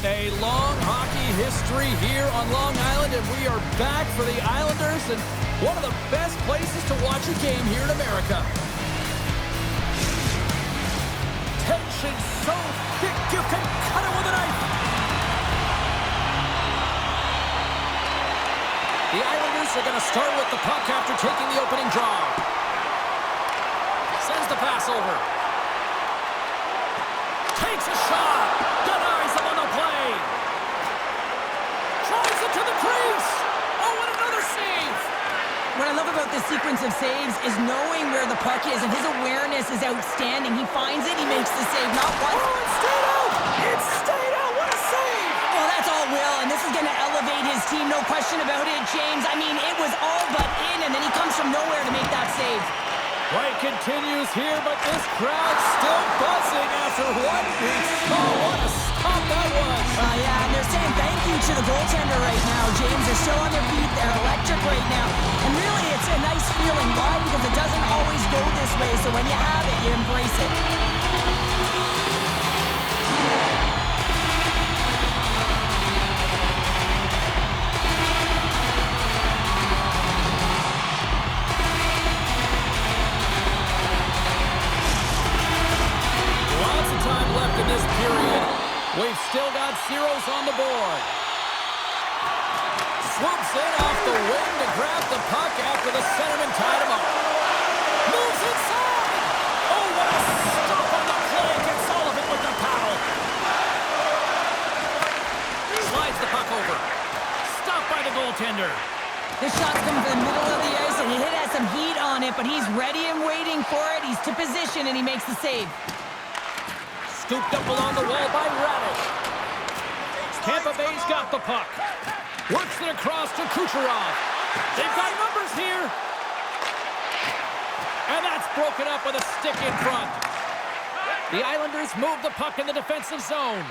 A long hockey history here on Long Island, and we are back for the Islanders and one of the best places to watch a game here in America. Tension so thick you can cut it with a knife. The Islanders are going to start with the puck after taking the opening draw. Sends the pass over. Takes a shot. Denies him on the play. Drives it to the crease. Oh, and another save. What I love about this sequence of saves is knowing where the puck is, and his awareness is outstanding. He finds it, he makes the save. Not once. Oh, it stayed out. It stayed out. What a save. Well, that's all Will, and this is going to elevate his team. No question about it, James. I mean, it was all but in, and then he comes from nowhere to make that save. Play continues here, but this crowd's still buzzing after what we saw. What a stop that was. Yeah, and they're saying thank you to the goaltender right now. James, they're still on their feet. They're electric right now. And really, it's a nice feeling. Why? Because it doesn't always go this way. So when you have it, you embrace it. In this period, we've still got zeros on the board. Swoops in off the wing to grab the puck after the centerman tied him up. Moves inside. Oh, what a stop on the play. Gets Sullivan with the paddle. Slides the puck over. Stopped by the goaltender. This shot's coming from the middle of the ice, and it has some heat on it, but he's ready and waiting for it. He's to position, and he makes the save. Scooped up along the wall by Radish. Tampa Bay's got the puck. Works it across to Kucherov. They've got numbers here. And that's broken up with a stick in front. The Islanders move the puck in the defensive zone.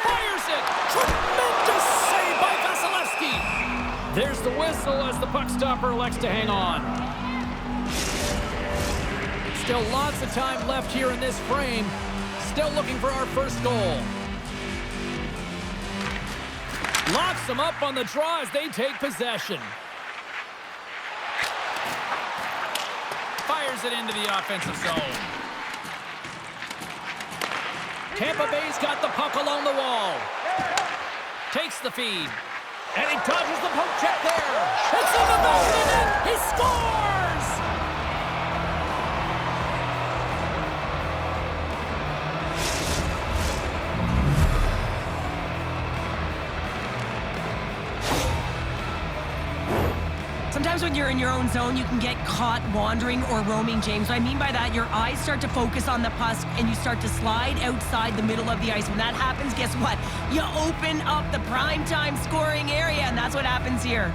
Fires it. Tremendous save by Vasilevsky. There's the whistle as the puck stopper elects to hang on. Still lots of time left here in this frame. Still looking for our first goal. Locks them up on the draw as they take possession. Fires it into the offensive zone. Tampa Bay's got the puck along the wall. Takes the feed. And he dodges the poke check there. It's in the back of the net. He scores! Sometimes when you're in your own zone, you can get caught wandering or roaming, James. What I mean by that, your eyes start to focus on the puck and you start to slide outside the middle of the ice. When that happens, guess what? You open up the primetime scoring area, and that's what happens here.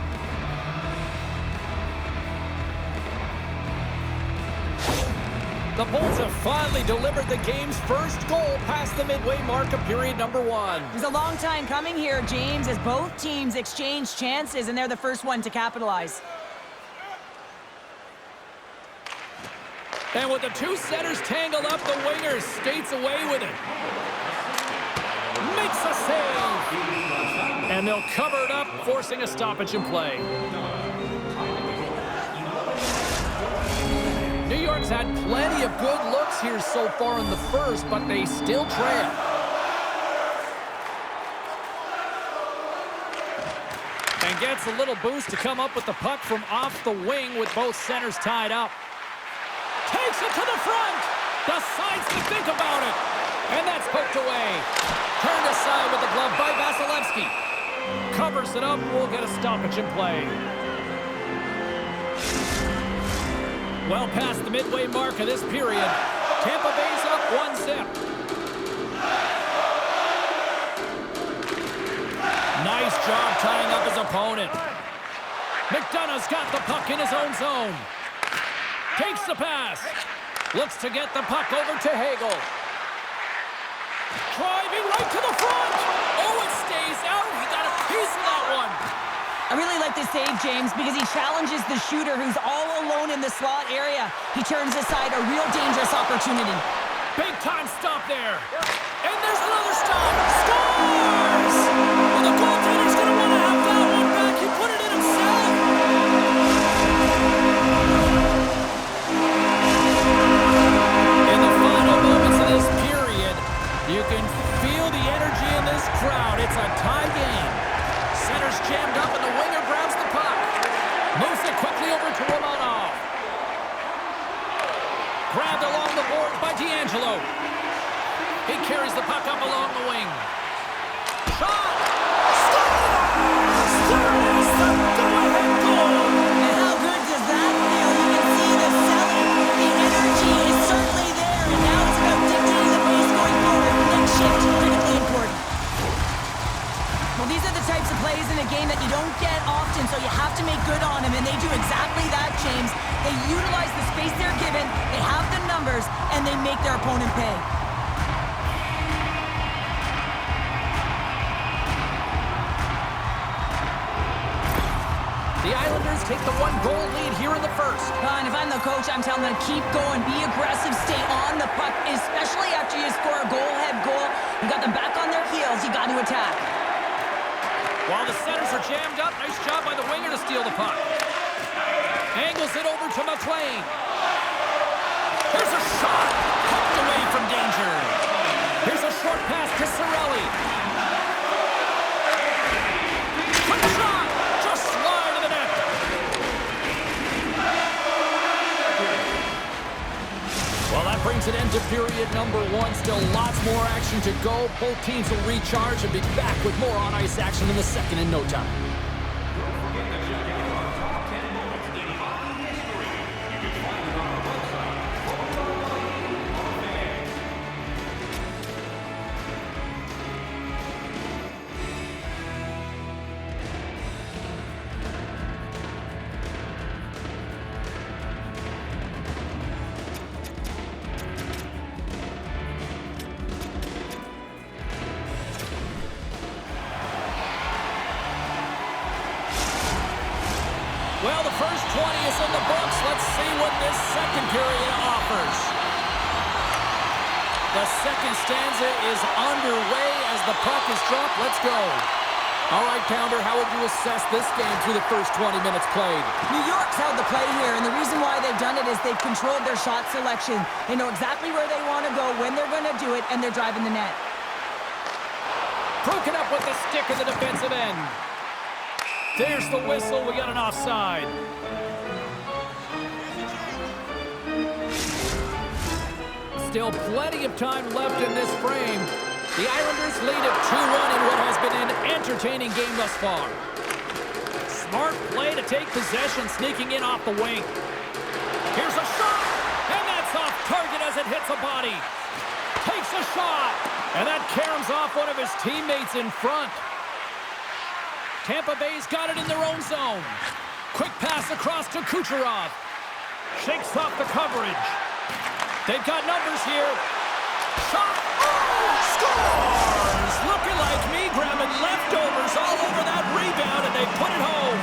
The Bulls have finally delivered the game's first goal past the midway mark of period number 1. It was a long time coming here, James, as both teams exchange chances, and they're the first one to capitalize. And with the two setters tangled up, the winger skates away with it. Makes a save. And they'll cover it up, forcing a stoppage in play. New York's had plenty of good looks here so far in the first, but they still trail. And gets a little boost to come up with the puck from off the wing with both centers tied up. Takes it to the front. Decides to think about it. And that's poked away. Turned aside with the glove by Vasilevsky. Covers it up. We'll get a stoppage in play. Well past the midway mark of this period. Tampa Bay's up 1-0. Nice job tying up his opponent. McDonough's got the puck in his own zone. Takes the pass. Looks to get the puck over to Hagel. Driving right to the front. Oh, it stays out. He got a piece of that one. I really like this save, James, because he challenges the shooter who's all alone in the slot area. He turns aside a real dangerous opportunity. Big-time stop there. And there's another stop. Scores! Well, the goaltender's going to want to have that one back. He put it in himself. In the final moments of this period, you can feel the energy in this crowd. It's a tie game. Center's jammed up, and the winger grabs the puck. Moves it quickly over to Romanov. Grabbed along the boards by D'Angelo. He carries the puck up along the wing. Shot! Scores! There it is, the go-ahead goal! And how good does that feel? You can see the selling. The energy is certainly there, and now it's about dictating the pace going forward. Next shift, critically important. Well, these are the types of plays in a game that you don't get often, so you have to make good on them, and they do exactly that, James. They utilize the space they're given, they have the numbers, and they make their opponent pay. The Islanders take the one-goal lead here in the first. And if I'm the coach, I'm telling them, keep going, be aggressive, stay on the puck, especially after you score a goal-ahead goal. You got them back on their heels, you got to attack. While the centers are jammed up, nice job by the winger to steal the puck. Angles it over to McLean. Here's a shot, tucked away from danger. Here's a short pass to Cirelli. Quick shot, just wide of the net. Well, that brings an end to period number one. Still lots more action to go. Both teams will recharge and be back with more on-ice action in the second in no time. Well, the first 20 is in the books. Let's see what this second period offers. The second stanza is underway as the puck is dropped. Let's go. All right, Pounder, how would you assess this game through the first 20 minutes played? New York's held the play here, and the reason why they've done it is they've controlled their shot selection. They know exactly where they want to go, when they're going to do it, and they're driving the net. Broken up with the stick in the defensive end. There's the whistle. We got an offside. Still plenty of time left in this frame. The Islanders lead at 2-1 in what has been an entertaining game thus far. Smart play to take possession, sneaking in off the wing. Here's a shot, and that's off target as it hits a body. Takes a shot, and that caroms off one of his teammates in front. Tampa Bay's got it in their own zone. Quick pass across to Kucherov. Shakes off the coverage. They've got numbers here. Shot. Oh, scores! Looking like me, grabbing leftovers all over that rebound, and they put it home.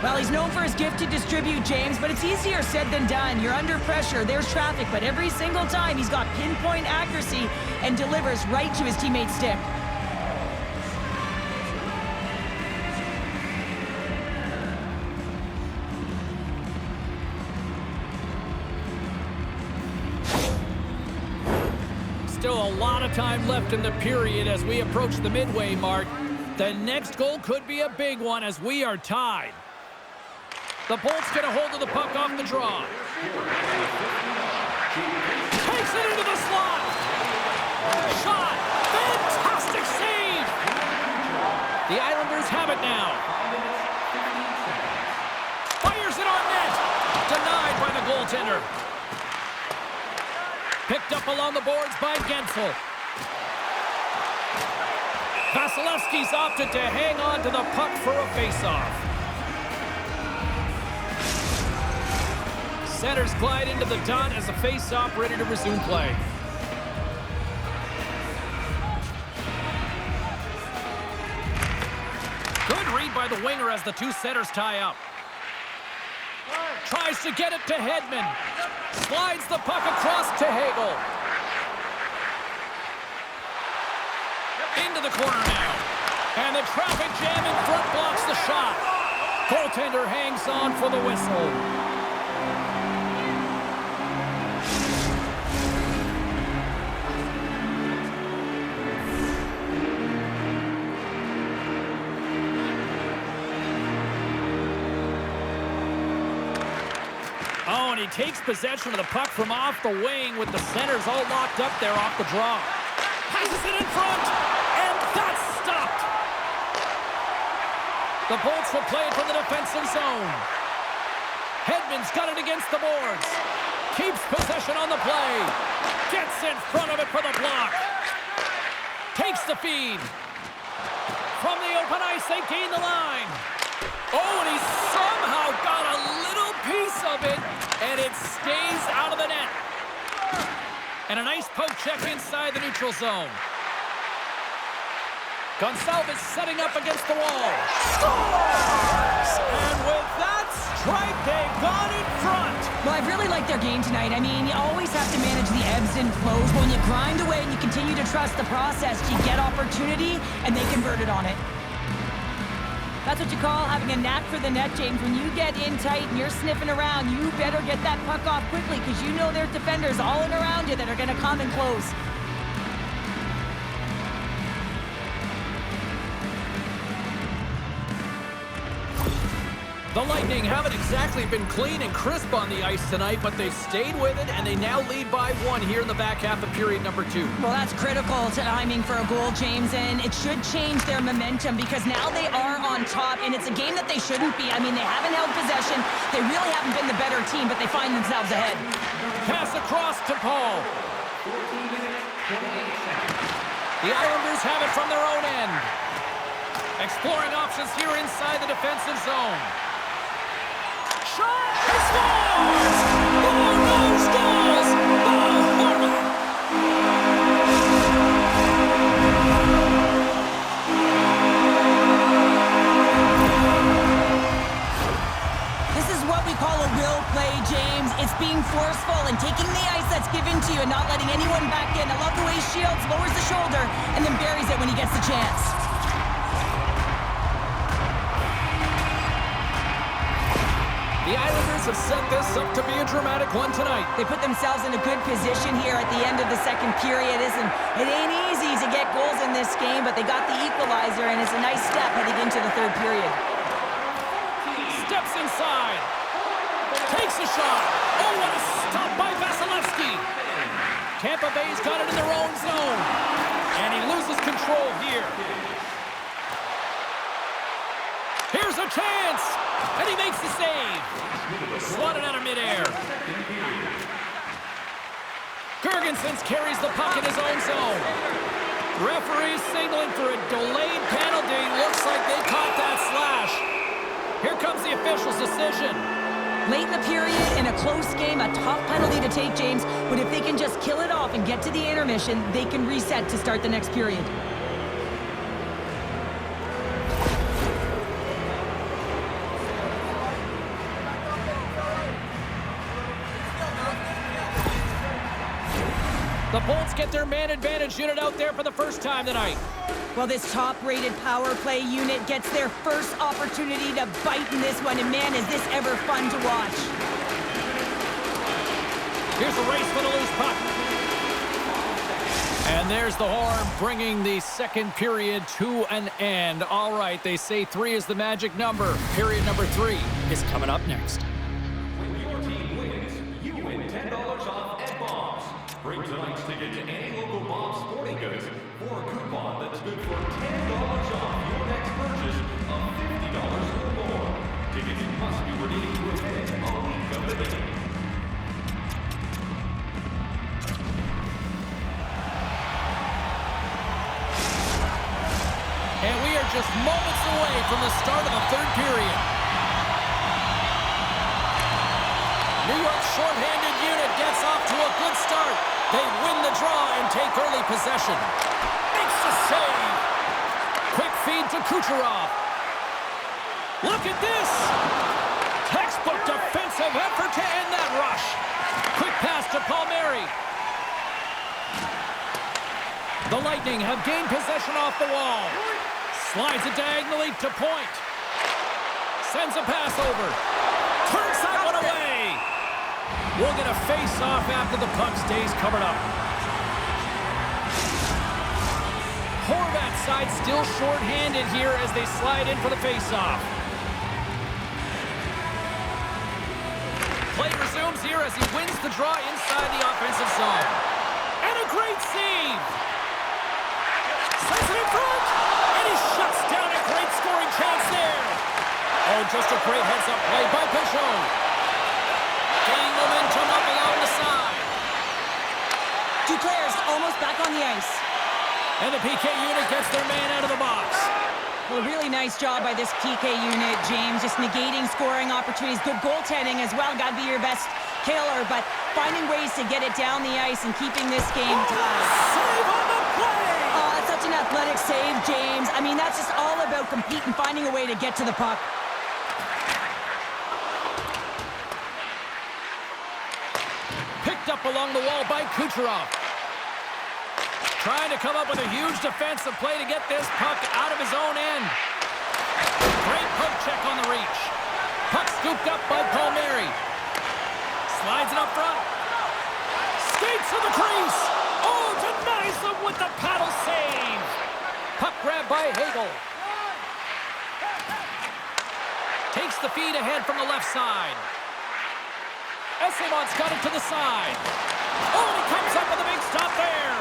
Well, he's known for his gift to distribute, James, but it's easier said than done. You're under pressure, there's traffic, but every single time he's got pinpoint accuracy and delivers right to his teammate's stick. Still a lot of time left in the period as we approach the midway mark. The next goal could be a big one as we are tied. The Bolts get a hold of the puck off the draw. Takes it into the slot. Shot. Fantastic save. The Islanders have it now. Fires it on net. Denied by the goaltender. Picked up along the boards by Gensel. Vasilevsky's opted to hang on to the puck for a faceoff. Centers glide into the dot as the face-off ready to resume play. Good read by the the winger as the two centers tie up. Tries to get it to Hedman. Slides the puck across to Hagel. Into the corner now. And the traffic jam in front blocks the shot. Goaltender hangs on for the whistle. Oh, and he takes possession of the puck from off the wing with the centers all locked up there off the draw. Passes it in front, and that's stopped. The Bolts will play it from the defensive zone. Hedman's got it against the boards. Keeps possession on the play. Gets in front of it for the block. Takes the feed. From the open ice, they gain the line. Oh, and he somehow got a little piece of it, and it stays out of the net. And a nice poke check inside the neutral zone. Gonçalves setting up against the wall. Scores! And with that strike, they got in front. Well, I really like their game tonight. I mean, you always have to manage the ebbs and flows. When you grind away and you continue to trust the process, you get opportunity, and they converted on it. That's what you call having a knack for the net, James. When you get in tight and you're sniffing around, you better get that puck off quickly because you know there's defenders all in around you that are going to come and close. The Lightning haven't exactly been clean and crisp on the ice tonight, but they've stayed with it, and they now lead by 1 here in the back half of period number 2. Well, that's critical to timing for a goal, James, and it should change their momentum because now they are on top, and it's a game that they shouldn't be. I mean, they haven't held possession. They really haven't been the better team, but they find themselves ahead. Pass across to Paul. The Islanders have it from their own end. Exploring options here inside the defensive zone. Shot! He scores! Oh, no! Scores! This is what we call a will play, James. It's being forceful and taking the ice that's given to you and not letting anyone back in. I love the way Shields lowers the shoulder and then buries it when he gets the chance. The Islanders have set this up to be a dramatic one tonight. They put themselves in a good position here at the end of the second period. It ain't easy to get goals in this game, but they got the equalizer, and it's a nice step heading into the third period. Steps inside. Takes a shot. Oh, what a stop by Vasilevsky. Tampa Bay's got it in their own zone. And he loses control here. Here's a chance. And he makes the save. Swatted out of midair. Girgensons carries the puck in his own zone. Referee signaling for a delayed penalty. Looks like they caught that slash. Here comes the official's decision. Late in the period, in a close game, a tough penalty to take, James. But if they can just kill it off and get to the intermission, they can reset to start the next period. The Bolts get their man advantage unit out there for the first time tonight. Well, this top-rated power play unit gets their first opportunity to bite in this one, and man, is this ever fun to watch. Here's a race for the loose puck. And there's the horn, bringing the second period to an end. All right, they say 3 is the magic number. Period number 3 is coming up next. When your team wins, you win $10 off at Bob's. Bring tonight's ticket to any local Bob's Sporting Goods for a coupon that's good for $10 off your next purchase of $50 or more. Tickets must be redeemed within a week of the game. And we are just moments away from the start of the third period. New York's shorthanded unit gets off to a good start. They win the draw and take early possession. Makes the save. Quick feed to Kucherov. Look at this! Textbook defensive effort to end that rush. Quick pass to Palmieri. The Lightning have gained possession off the wall. Slides it diagonally to point. Sends a pass over. Turns that one away. We'll get a face-off after the puck stays covered up. Horvat's side still short-handed here as they slide in for the face-off. Play resumes here as he wins the draw inside the offensive zone. And a great save! Sends it in front! And he shuts down a great scoring chance there. Oh, just a great heads-up play by Peugeot. Getting momentum up along the side. Duclair's almost back on the ice. And the PK unit gets their man out of the box. Well, a really nice job by this PK unit, James. Just negating scoring opportunities. Good goaltending as well. Got to be your best killer, but finding ways to get it down the ice and keeping this game tied. Save on the play! Oh, that's such an athletic save, James. I mean, that's just all about competing, finding a way to get to the puck. Picked up along the wall by Kucherov. Trying to come up with a huge defensive play to get this puck out of his own end. Great poke check on the reach. Puck scooped up by Palmieri. Slides it up front. Skates to the crease. Oh, denies them with the paddle save. Puck grab by Hagel. Takes the feed ahead from the left side. Esteban's got it to the side. Oh, he comes up with a big stop there.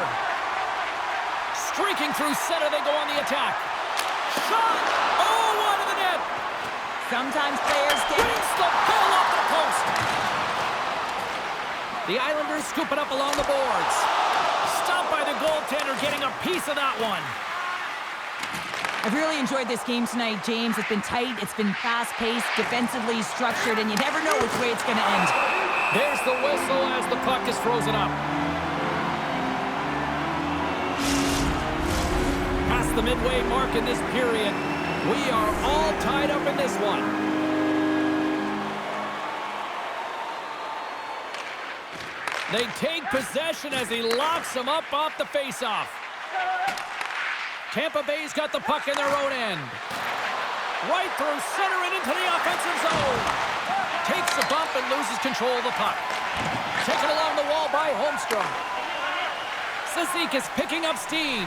Streaking through center, they go on the attack. Shot! Oh, wide of the net! Sometimes players get... Brings the ball off the post! The Islanders scoop it up along the boards. Stopped by the goaltender, getting a piece of that one. I've really enjoyed this game tonight, James. It's been tight, it's been fast-paced, defensively structured, and you never know which way it's going to end. There's the whistle as the puck is frozen up. The midway mark in this period. We are all tied up in this one. They take possession as he locks them up off the faceoff. Tampa Bay's got the puck in their own end. Right through center and into the offensive zone. Takes a bump and loses control of the puck. Taken along the wall by Holmstrom. Sisek is picking up steam.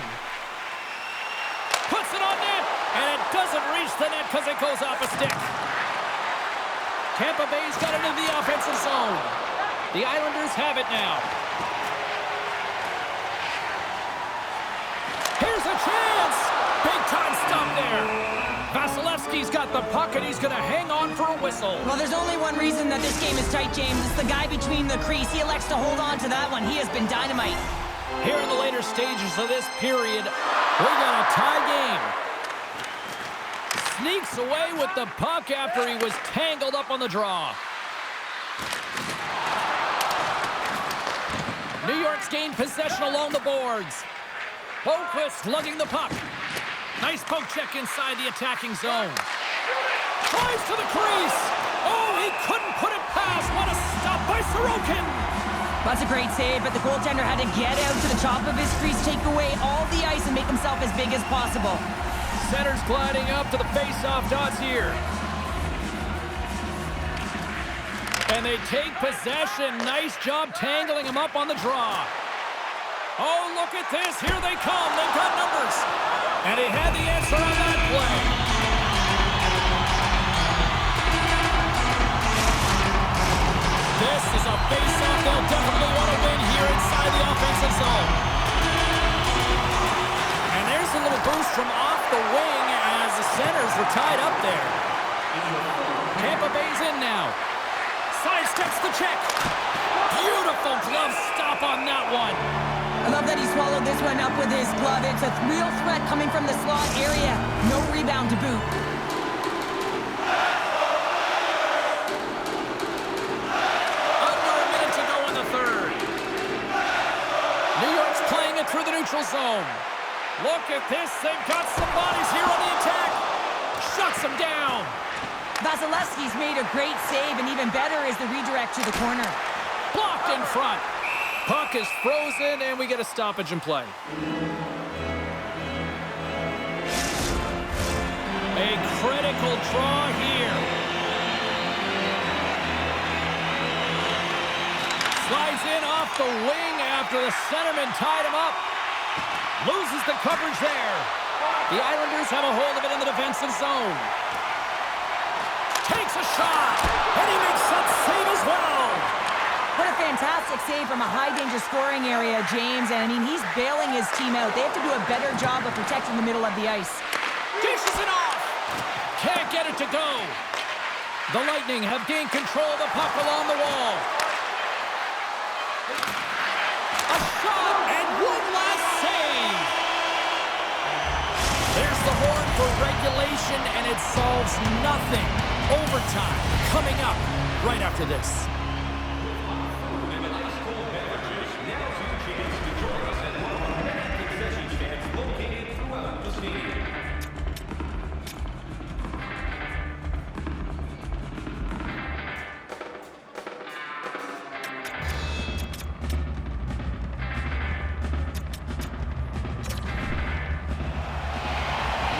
Puts it on net, and it doesn't reach the net because it goes off a stick. Tampa Bay's got it in the offensive zone. The Islanders have it now. Here's a chance! Big time stop there. Vasilevsky's got the puck, and he's going to hang on for a whistle. Well, there's only one reason that this game is tight, James. It's the guy between the crease. He elects to hold on to that one. He has been dynamite. Here in the later stages of this period, we got a tie game. Sneaks away with the puck after he was tangled up on the draw. New York's gained possession along the boards. Boquist lugging the puck. Nice poke check inside the attacking zone. Tries to the crease. Oh, he couldn't put it past. What a stop by Sorokin. That's a great save, but the goaltender had to get out to the top of his crease, take away all the ice, and make himself as big as possible. Center's gliding up to the face-off dots here. And they take possession. Nice job tangling him up on the draw. Oh, look at this. Here they come. They've got numbers. And he had the answer on that play. This is a face-off they'll definitely want to win here inside the offensive zone. And there's a little boost from off the wing as the centers were tied up there. Tampa Bay's in now. Sidesteps the check. Beautiful glove stop on that one. I love that he swallowed this one up with his glove. It's a real threat coming from the slot area. No rebound to boot. Through the neutral zone. Look at this. They've got some bodies here on the attack. Shuts them down. Vasilevsky's made a great save, and even better is the redirect to the corner. Blocked in front. Puck is frozen, and we get a stoppage in play. A critical draw here. Slides in off the wing after the centerman tied him up. Loses the coverage there. The Islanders have a hold of it in the defensive zone. Takes a shot, and he makes that save as well. What a fantastic save from a high-danger scoring area, James. And, I mean, he's bailing his team out. They have to do a better job of protecting the middle of the ice. Dishes it off. Can't get it to go. The Lightning have gained control of the puck along the wall. A shot and one last save. There's the horn for regulation, and it solves nothing. Overtime coming up right after this.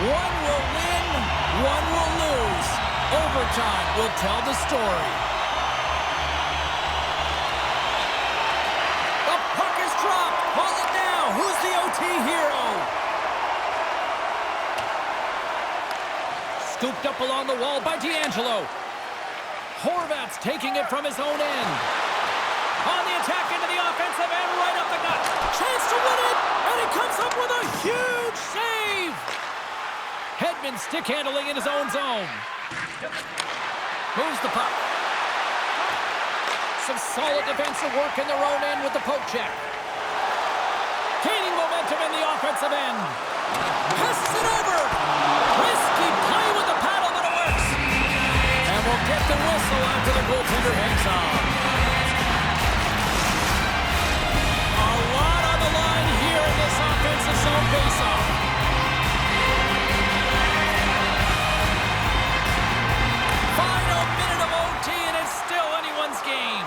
One will win, one will lose. Overtime will tell the story. The puck is dropped. Ball it now. Who's the OT hero? Scooped up along the wall by D'Angelo. Horvat's taking it from his own end. On the attack into the offensive end, right up the gut. Chance to win it, and he comes up with a huge save. Hedman stick handling in his own zone. Moves the puck. Some solid defensive work in their own end with the poke check. Gaining momentum in the offensive end. Passes it over. Risky play with the paddle, but it works. And we'll get the whistle after the goaltender hangs on. A lot on the line here in this offensive zone faceoff. Final minute of OT, and it's still anyone's game.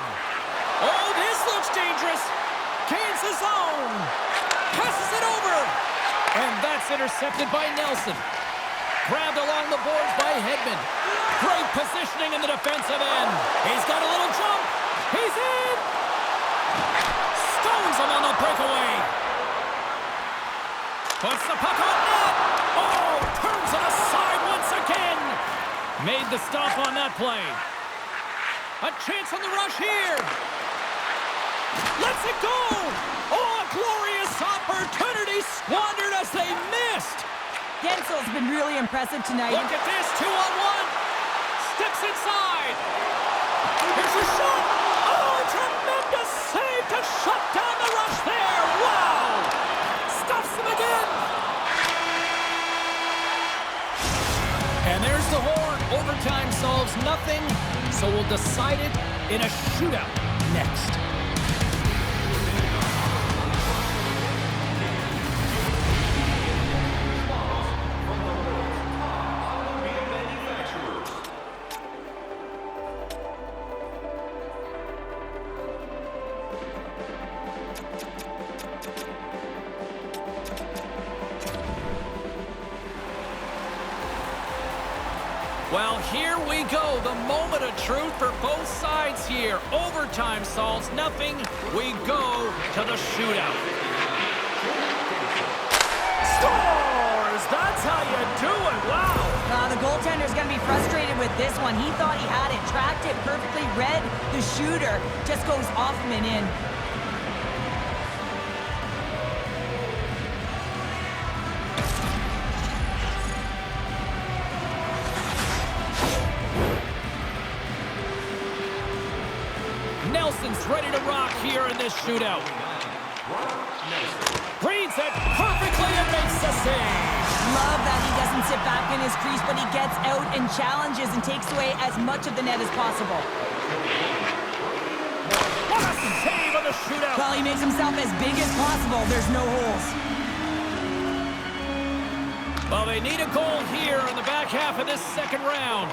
Oh, this looks dangerous. Gains the zone. Passes it over. And that's intercepted by Nelson. Grabbed along the boards by Hedman. Great positioning in the defensive end. He's got a little jump. He's in. Stones him on the breakaway. Puts the puck on net. Oh, turns it aside once again. Made the stop on that play. A chance on the rush here. Lets it go. Oh, a glorious opportunity squandered as they missed. Gensel's been really impressive tonight. Look at this, 2-on-1. Steps inside. Here's a shot. Oh, tremendous save to shut down the rush there. Wow. Stuffs him again. And there's the horn. Overtime solves nothing, so we'll decide it in a shootout next. Well, here we go. The moment of truth for both sides here. Overtime solves nothing. We go to the shootout. Scores! That's how you do it. Wow. The goaltender's going to be frustrated with this one. He thought he had it, tracked it perfectly, read the shooter, just goes off him and in. Nelson's ready to rock here in this shootout. Reads it perfectly and makes the save. Love that he doesn't sit back in his crease, but he gets out and challenges and takes away as much of the net as possible. What a save on the shootout. Well, he makes himself as big as possible. There's no holes. Well, they need a goal here in the back half of this second round.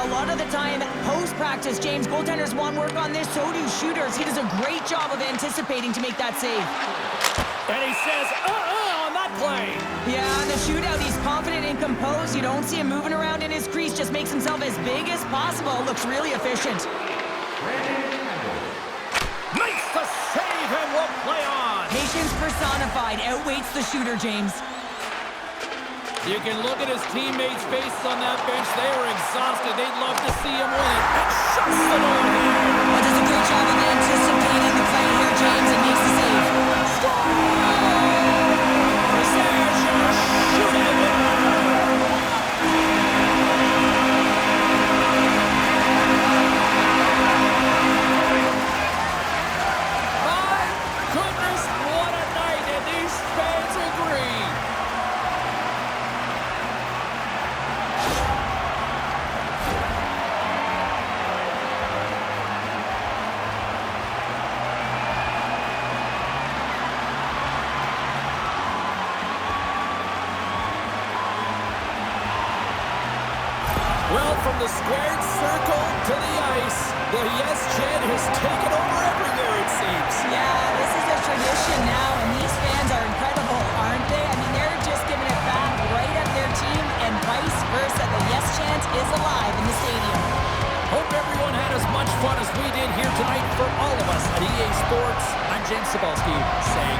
Yeah, a lot of the time, post-practice, James, goaltenders want work on this, so do shooters. He does a great job of anticipating to make that save. And he says, on that play. Yeah, in the shootout, he's confident and composed. You don't see him moving around in his crease, just makes himself as big as possible. Looks really efficient. Makes the save and will play on. Patience personified, outweights the shooter, James. You can look at his teammates' faces on that bench. They were exhausted. They'd love to see him win it. And shuts the door here. Well, does a great job of anticipating the play here, James, and makes the save. My goodness, what a night, and these fans agree. Well, from the squared circle to the ice, the yes chant has taken over everywhere, it seems. Yeah, this is a tradition now, and these fans are incredible, aren't they? I mean, they're just giving it back right at their team, and vice versa. The yes chant is alive in the stadium. Hope everyone had as much fun as we did here tonight. For all of us at EA Sports, I'm James Cebulski saying